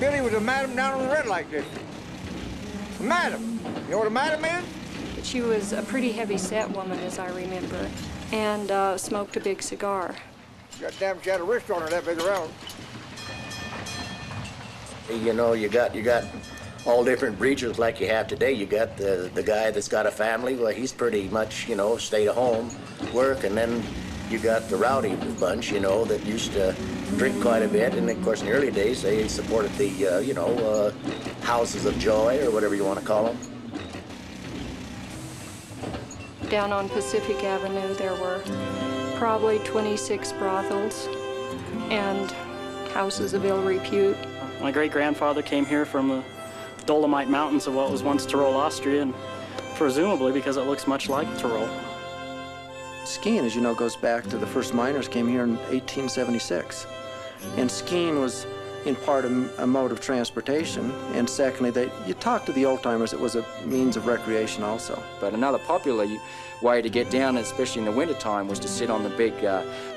Billy was a madam down on the red light district. A madam. You know what a madam is? She was a pretty heavy-set woman, as I remember, and smoked a big cigar. Goddamn, she had a wrist on her that big around. You know, you got all different breeds like you have today. You got the guy that's got a family. Well, he's pretty much, you know, stay at home, work, and then you got the rowdy bunch, you know, that used to drink quite a bit. And of course, in the early days, they supported the, you know, houses of joy or whatever you want to call them. Down on Pacific Avenue, there were probably 26 brothels and houses of ill repute. My great-grandfather came here from the Dolomite Mountains of what was once Tyrol, Austria, and presumably because it looks much like Tyrol. Skiing, as you know, goes back to the first miners came here in 1876. And skiing was, in part, a mode of transportation. And secondly, you talk to the old-timers, it was a means of recreation also. But another popular way to get down, especially in the wintertime, was to sit on the big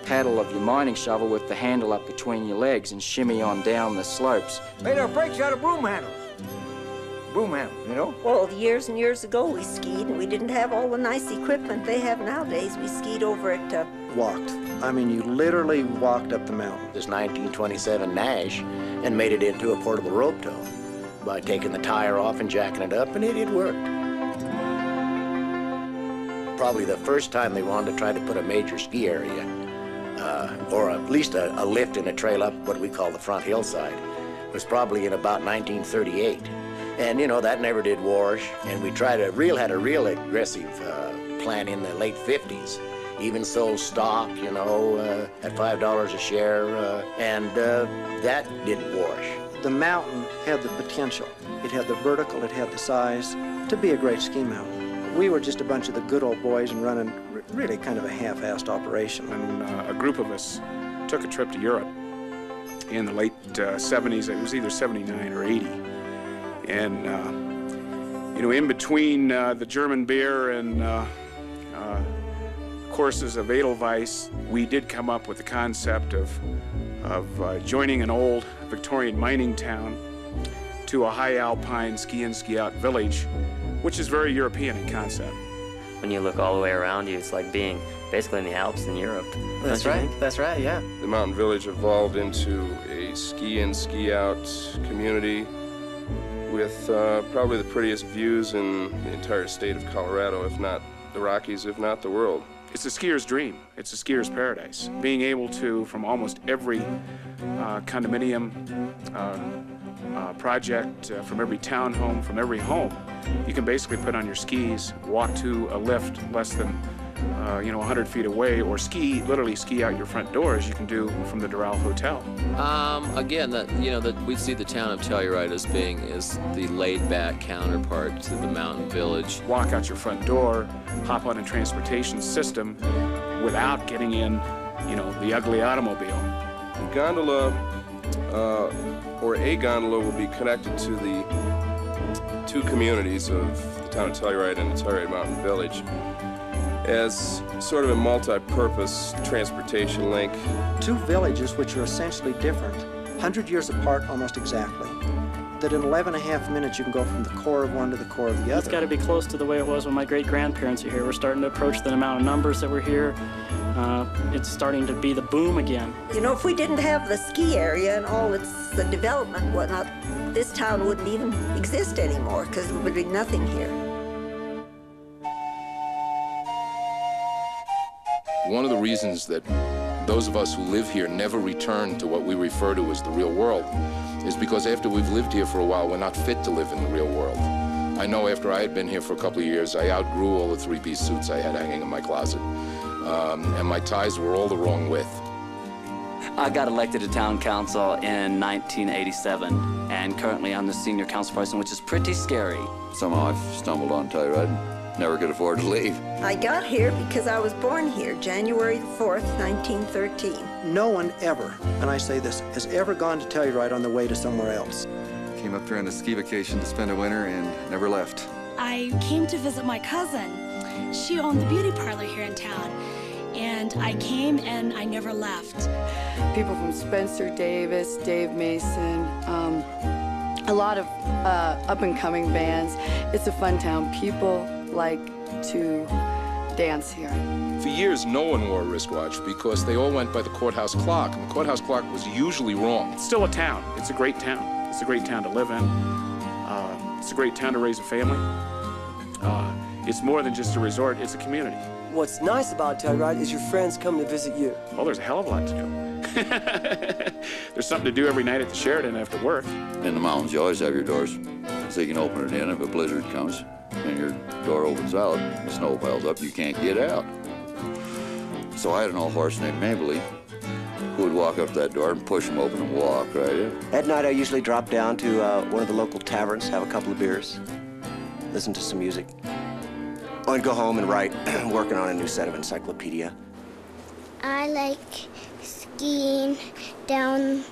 paddle of your mining shovel with the handle up between your legs and shimmy on down the slopes. Made our brakes out of broom handles. Broom handles, you know? Well, years and years ago we skied, and we didn't have all the nice equipment they have nowadays. We skied over at... Walked. I mean, you literally walked up the mountain. This 1927 Nash and made it into a portable rope tow by taking the tire off and jacking it up, and it worked. Probably the first time they wanted to try to put a major ski area, or at least a lift and a trail up what we call the front hillside, was probably in about 1938. And, you know, that never did wash, and we had a real aggressive plan in the late 50s. Even sold stock, you know, at $5 a share, and that didn't wash. The mountain had the potential. It had the vertical, it had the size to be a great ski mountain. We were just a bunch of the good old boys and running really kind of a half-assed operation. And a group of us took a trip to Europe in the late 70s. It was either 79 or 80. And, you know, in between the German beer and courses of Edelweiss, we did come up with the concept of joining an old Victorian mining town to a high alpine ski in, ski out village, which is very European in concept. When you look all the way around you, it's like being basically in the Alps in Europe. That's right, that's right, yeah. The mountain village evolved into a ski in, ski out community with probably the prettiest views in the entire state of Colorado, if not the Rockies, if not the world. It's a skier's dream. It's a skier's paradise. Being able to, from almost every condominium project, from every townhome, from every home, you can basically put on your skis, walk to a lift less than 100 feet away, or literally ski out your front door, as you can do from the Doral Hotel. Again, we see the town of Telluride as being the laid-back counterpart to the mountain village. Walk out your front door, hop on a transportation system without getting in, the ugly automobile. The gondola, or a gondola, will be connected to the two communities of the town of Telluride and the Telluride Mountain Village as sort of a multi-purpose transportation link. Two villages which are essentially different, 100 years apart almost exactly. That in 11.5 minutes you can go from the core of one to the core of the other. It's got to be close to the way it was when my great-grandparents were here. We're starting to approach the amount of numbers that were here. It's starting to be the boom again. You know, if we didn't have the ski area and all the development and whatnot, this town wouldn't even exist anymore because there would be nothing here. One of the reasons that those of us who live here never return to what we refer to as the real world is because after we've lived here for a while, we're not fit to live in the real world. I know after I had been here for a couple of years, I outgrew all the three-piece suits I had hanging in my closet, and my ties were all the wrong width. I got elected to town council in 1987, and currently I'm the senior council person, which is pretty scary. Somehow I've stumbled on Telluride. Never could afford to leave. I got here because I was born here, January 4th, 1913. No one ever, and I say this, has ever gone to Telluride on the way to somewhere else. Came up here on a ski vacation to spend a winter and never left. I came to visit my cousin. She owned the beauty parlor here in town. And I came and I never left. People from Spencer Davis, Dave Mason, a lot of up-and-coming bands. It's a fun town. People like to dance here. For years, no one wore a wristwatch because they all went by the courthouse clock, and the courthouse clock was usually wrong. It's still a town. It's a great town. It's a great town to live in. It's a great town to raise a family. It's more than just a resort, it's a community. What's nice about Telluride is your friends come to visit you. Well, there's a hell of a lot to do. There's something to do every night at the Sheraton after work. In the mountains, you always have your doors, so you can open it in if a blizzard comes, and your door opens out, the snow piles up, you can't get out. So I had an old horse named Mabley who would walk up to that door and push them open and walk right in. At night, I usually drop down to one of the local taverns, have a couple of beers, listen to some music. I'd go home and write, working on a new set of encyclopedia. I like skiing down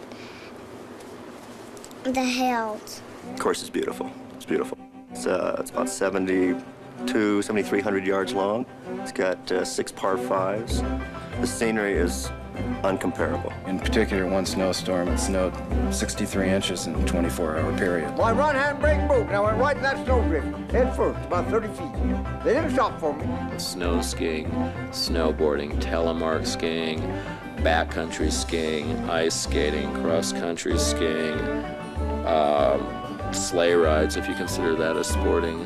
the hills. The course is beautiful. It's beautiful. It's about 300 yards long. It's got 6 par 5s. The scenery is uncomparable. In particular, one snowstorm, it snowed 63 inches in a 24-hour period. My right hand brake broke and I went right in that snowdrift, head first, about 30 feet. They didn't stop for me. Snow skiing, snowboarding, telemark skiing, backcountry skiing, ice skating, cross-country skiing, sleigh rides, if you consider that a sporting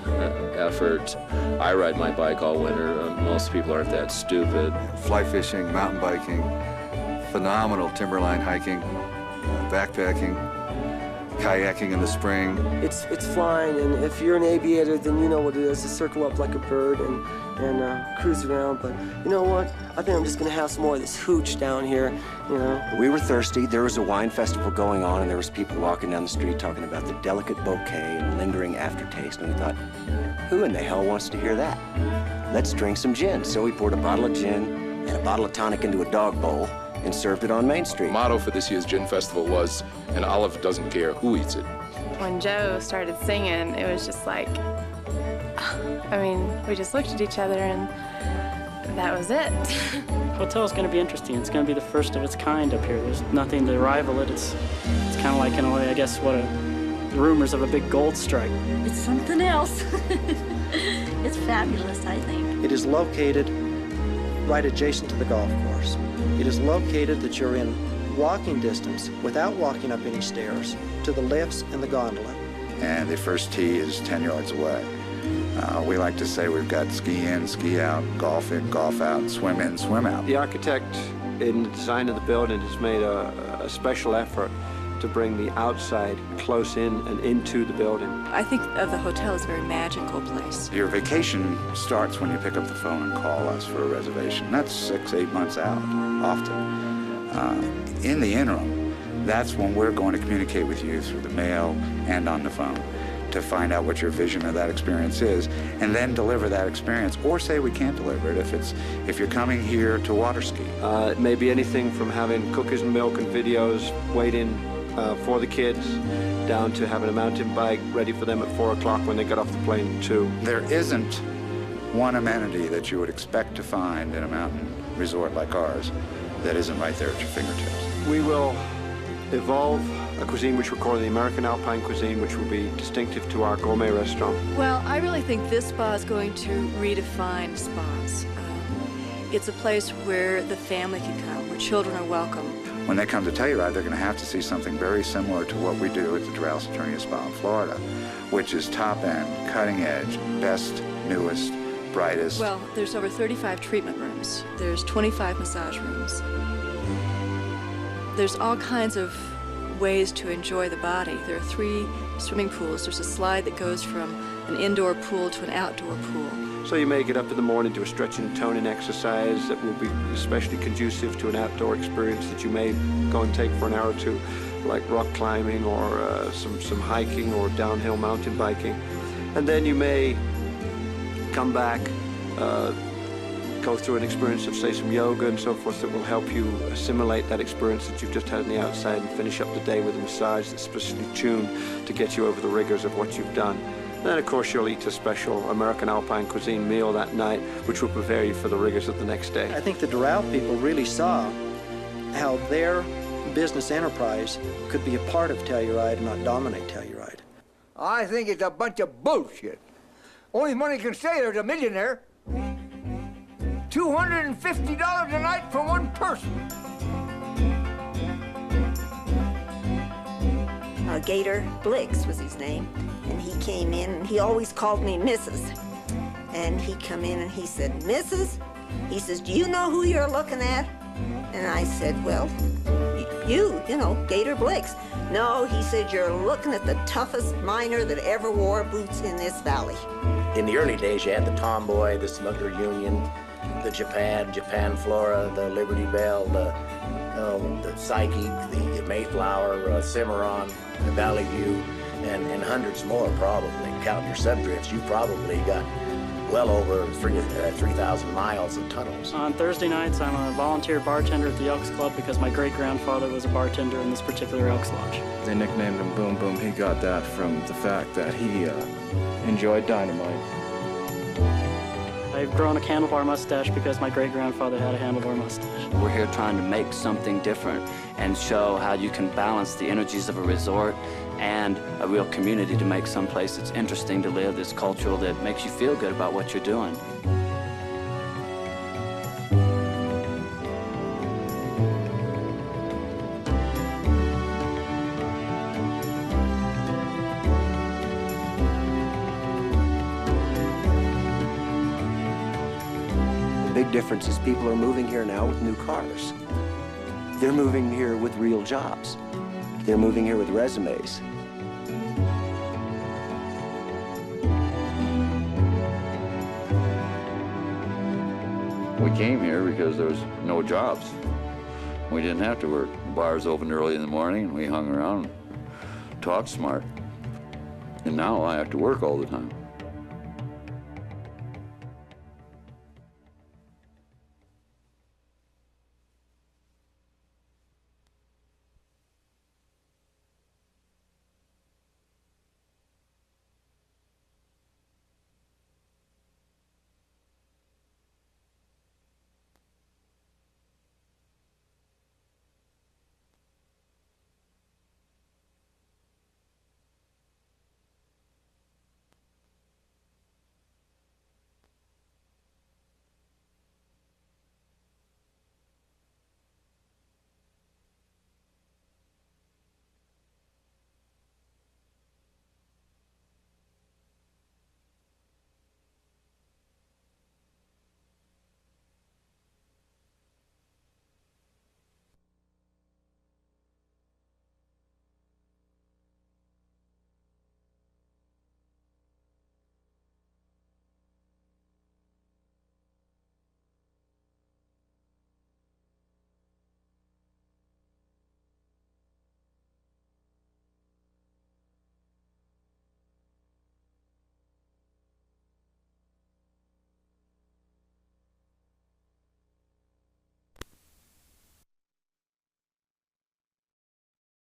effort. I ride my bike all winter. Most people aren't that stupid. Fly fishing, mountain biking, phenomenal timberline hiking, backpacking, kayaking in the spring. It's flying, and if you're an aviator, then you know what it is to circle up like a bird and cruise around. But you know what? I think I'm just gonna have some more of this hooch down here, you know. We were thirsty. There was a wine festival going on, and there was people walking down the street talking about the delicate bouquet and lingering aftertaste. And we thought, who in the hell wants to hear that? Let's drink some gin. So we poured a bottle of gin and a bottle of tonic into a dog bowl and served it on Main Street. The motto for this year's Gin Festival was, an olive doesn't care who eats it. When Joe started singing, it was just like, I mean, we just looked at each other and that was it. Hotel's going to be interesting. It's going to be the first of its kind up here. There's nothing to rival it. It's kind of like, in a way, I guess, the rumors of a big gold strike. It's something else. It's fabulous, I think. It is located right adjacent to the golf course. It is located that you're in walking distance, without walking up any stairs, to the lifts and the gondola. And the first tee is 10 yards away. We like to say we've got ski in, ski out, golf in, golf out, swim in, swim out. The architect in the design of the building has made a special effort to bring the outside close in and into the building. I think of the hotel as a very magical place. Your vacation starts when you pick up the phone and call us for a reservation. That's 6, 8 months out, often. In the interim, that's when we're going to communicate with you through the mail and on the phone to find out what your vision of that experience is, and then deliver that experience, or say we can't deliver it if you're coming here to water ski. It may be anything from having cookies and milk and videos waiting for the kids, down to having a mountain bike ready for them at 4 o'clock when they get off the plane too. There isn't one amenity that you would expect to find in a mountain resort like ours that isn't right there at your fingertips. We will evolve a cuisine which we're calling the American Alpine cuisine, which will be distinctive to our gourmet restaurant. Well, I really think this spa is going to redefine spas. It's a place where the family can come, where children are welcome. When they come to Telluride, they're going to have to see something very similar to what we do at the Doral Saturnia Spa in Florida, which is top-end, cutting-edge, best, newest, brightest. Well, there's over 35 treatment rooms. There's 25 massage rooms. There's all kinds of ways to enjoy the body. There are 3 swimming pools. There's a slide that goes from an indoor pool to an outdoor pool. So you may get up in the morning to a stretching and toning exercise that will be especially conducive to an outdoor experience that you may go and take for an hour or two, like rock climbing or some hiking or downhill mountain biking. And then you may come back, go through an experience of, say, some yoga and so forth that will help you assimilate that experience that you've just had on the outside and finish up the day with a massage that's specially tuned to get you over the rigors of what you've done. And then, of course, you'll eat a special American Alpine cuisine meal that night, which will prepare you for the rigors of the next day. I think the Doral people really saw how their business enterprise could be a part of Telluride and not dominate Telluride. I think it's a bunch of bullshit. Only money can say there's a millionaire. $250 a night for one person. Gator Blix was his name, and he came in, and he always called me Mrs. And he come in and he said, Mrs., he says, do you know who you're looking at? And I said, well, you know, Gator Blix. No, he said, you're looking at the toughest miner that ever wore boots in this valley. In the early days, you had the Tomboy, the Smuggler Union, the Japan Flora, the Liberty Bell, the Psyche, the Mayflower, Cimarron, the Valley View, and hundreds more probably. Counting your subdrifts, you probably got well over 3,000 miles of tunnels. On Thursday nights, I'm a volunteer bartender at the Elks Club because my great-grandfather was a bartender in this particular Elks Lodge. They nicknamed him Boom Boom. He got that from the fact that he enjoyed dynamite. I've grown a handlebar mustache because my great-grandfather had a handlebar mustache. We're here trying to make something different and show how you can balance the energies of a resort and a real community to make some place that's interesting to live, that's cultural, that makes you feel good about what you're doing. The big difference is people are moving here now with new cars. They're moving here with real jobs. They're moving here with resumes. We came here because there was no jobs. We didn't have to work. The bars opened early in the morning and we hung around and talked smart. And now I have to work all the time.